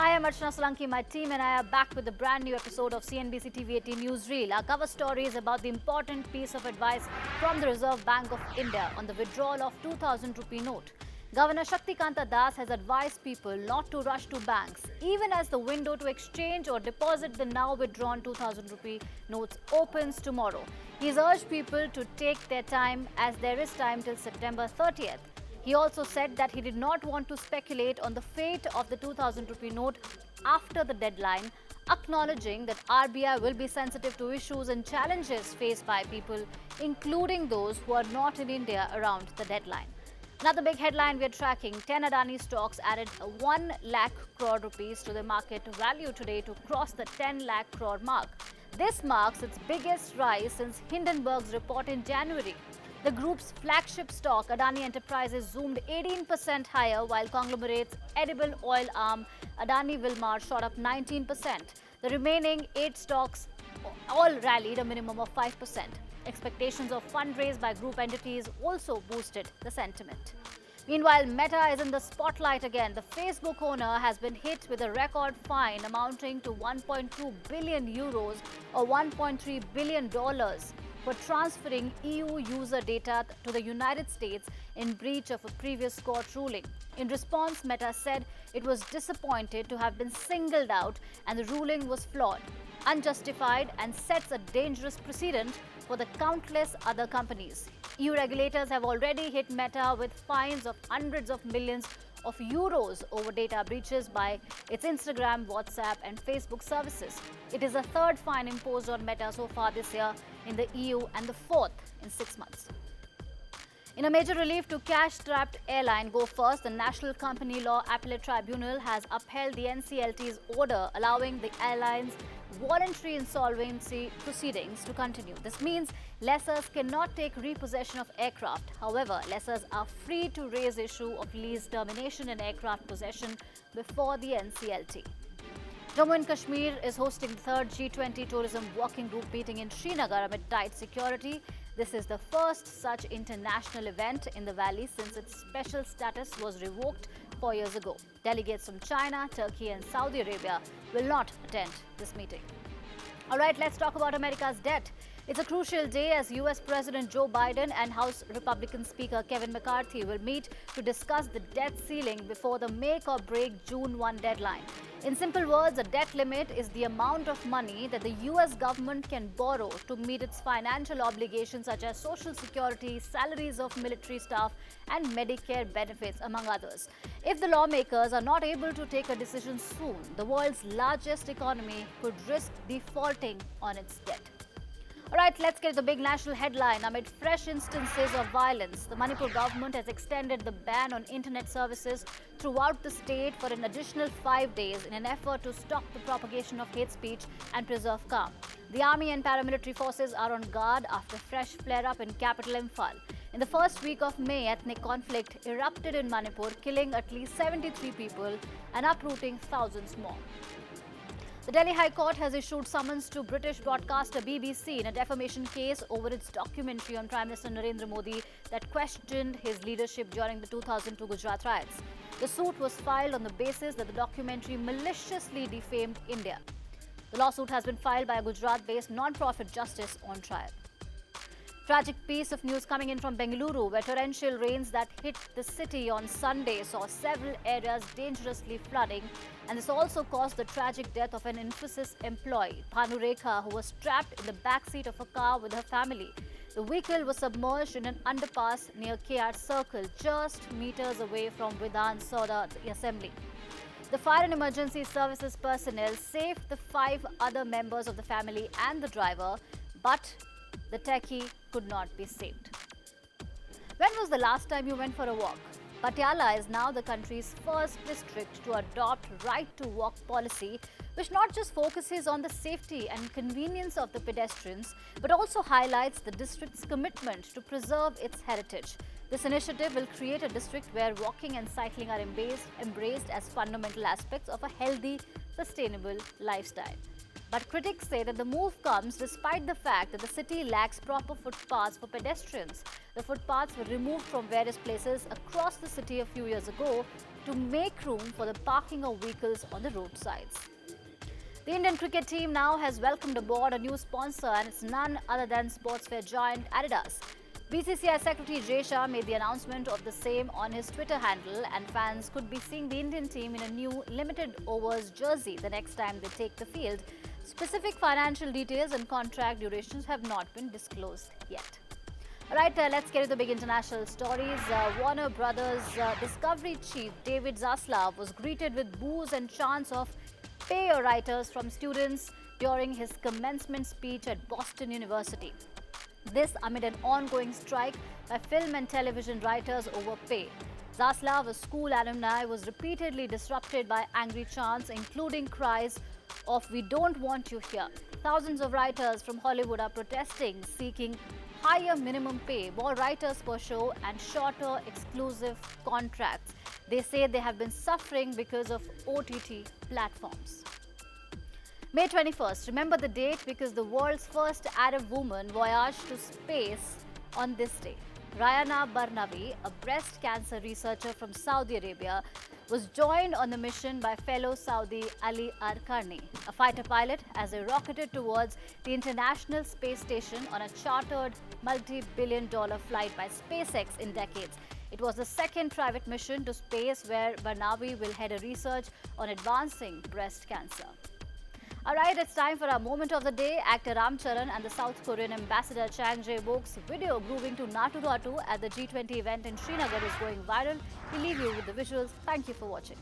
Hi, I'm Archana Solanki. My team and I are back with a brand new episode of CNBC-TV18 Newsreel. Our cover story is about the important piece of advice from the Reserve Bank of India on the withdrawal of 2000 rupee note. Governor Shaktikanta Das has advised people not to rush to banks, even as the window to exchange or deposit the now withdrawn 2000 rupee notes opens tomorrow. He's urged people to take their time, as there is time till September 30th. He also said that he did not want to speculate on the fate of the 2000 rupee note after the deadline, acknowledging that RBI will be sensitive to issues and challenges faced by people, including those who are not in India around the deadline. Another big headline we are tracking: 10 Adani stocks added 1 lakh crore rupees to the market value today to cross the 10 lakh crore mark. This marks its biggest rise since Hindenburg's report in January. The group's flagship stock, Adani Enterprises, zoomed 18% higher, while conglomerate's edible oil arm, Adani Wilmar, shot up 19%. The remaining 8 stocks all rallied a minimum of 5%. Expectations of fundraise by group entities also boosted the sentiment. Meanwhile, Meta is in the spotlight again. The Facebook owner has been hit with a record fine amounting to 1.2 billion euros or $1.3 billion for transferring EU user data to the United States in breach of a previous court ruling. In response, Meta said it was disappointed to have been singled out and the ruling was flawed, unjustified, and sets a dangerous precedent for the countless other companies. EU regulators have already hit Meta with fines of hundreds of millions of euros over data breaches by its Instagram, WhatsApp, and Facebook services. It is the third fine imposed on Meta so far this year in the EU and the fourth in 6 months. In a major relief to cash-strapped airline Go First, the National Company Law Appellate Tribunal has upheld the NCLT's order allowing the airline's voluntary insolvency proceedings to continue. This means lessors cannot take repossession of aircraft. However, lessors are free to raise issue of lease termination and aircraft possession before the NCLT. Jammu and Kashmir is hosting the third G20 Tourism Working Group meeting in Srinagar amid tight security. This is the first such international event in the valley since its special status was revoked 4 years ago. Delegates from China, Turkey, and Saudi Arabia will not attend this meeting. All right, let's talk about America's debt. It's a crucial day as US President Joe Biden and House Republican Speaker Kevin McCarthy will meet to discuss the debt ceiling before the make or break June 1 deadline. In simple words, a debt limit is the amount of money that the US government can borrow to meet its financial obligations such as Social Security, salaries of military staff, and Medicare benefits, among others. If the lawmakers are not able to take a decision soon, the world's largest economy could risk defaulting on its debt. All right, let's get to the big national headline. Amid fresh instances of violence, the Manipur government has extended the ban on internet services throughout the state for an additional 5 days in an effort to stop the propagation of hate speech and preserve calm. The army and paramilitary forces are on guard after fresh flare-up in capital Imphal. In the first week of May, ethnic conflict erupted in Manipur, killing at least 73 people and uprooting thousands more. The Delhi High Court has issued summons to British broadcaster BBC in a defamation case over its documentary on Prime Minister Narendra Modi that questioned his leadership during the 2002 Gujarat riots. The suit was filed on the basis that the documentary maliciously defamed India. The lawsuit has been filed by a Gujarat-based non-profit Justice on Trial. Tragic piece of news coming in from Bengaluru, where torrential rains that hit the city on Sunday saw several areas dangerously flooding, and this also caused the tragic death of an Infosys employee, Bhanu Rekha, who was trapped in the backseat of a car with her family. The vehicle was submerged in an underpass near KR Circle, just meters away from Vidhan Sabha Assembly. The fire and emergency services personnel saved the 5 other members of the family and the driver, but the techie could not be saved. When was the last time you went for a walk? Patiala is now the country's first district to adopt right-to-walk policy, which not just focuses on the safety and convenience of the pedestrians, but also highlights the district's commitment to preserve its heritage. This initiative will create a district where walking and cycling are embraced as fundamental aspects of a healthy, sustainable lifestyle. But critics say that the move comes despite the fact that the city lacks proper footpaths for pedestrians. The footpaths were removed from various places across the city a few years ago to make room for the parking of vehicles on the roadsides. The Indian cricket team now has welcomed aboard a new sponsor, and it's none other than sportswear giant Adidas. BCCI Secretary Jay Shah made the announcement of the same on his Twitter handle, and fans could be seeing the Indian team in a new limited overs jersey the next time they take the field. Specific financial details and contract durations have not been disclosed yet. Alright, let's get to the big international stories. Warner Brothers Discovery chief David Zaslav was greeted with boos and chants of "Pay your writers" from students during his commencement speech at Boston University. This amid an ongoing strike by film and television writers over pay. Zaslav, a school alumni, was repeatedly disrupted by angry chants, including cries of "We don't want you here." Thousands of writers from Hollywood are protesting, seeking higher minimum pay, more writers per show, and shorter exclusive contracts. They say they have been suffering because of OTT platforms. May 21st, remember the date because the world's first Arab woman voyaged to space on this day. Rayana Barnawi, a breast cancer researcher from Saudi Arabia, was joined on the mission by fellow Saudi Ali Arkarni, a fighter pilot, as they rocketed towards the International Space Station on a chartered multi-billion-dollar flight by SpaceX in decades. It was the second private mission to space where Barnawi will head a research on advancing breast cancer. Alright, it's time for our moment of the day. Actor Ram Charan and the South Korean ambassador Chang Jae-bok's video grooving to Naatu at the G20 event in Srinagar is going viral. We leave you with the visuals. Thank you for watching.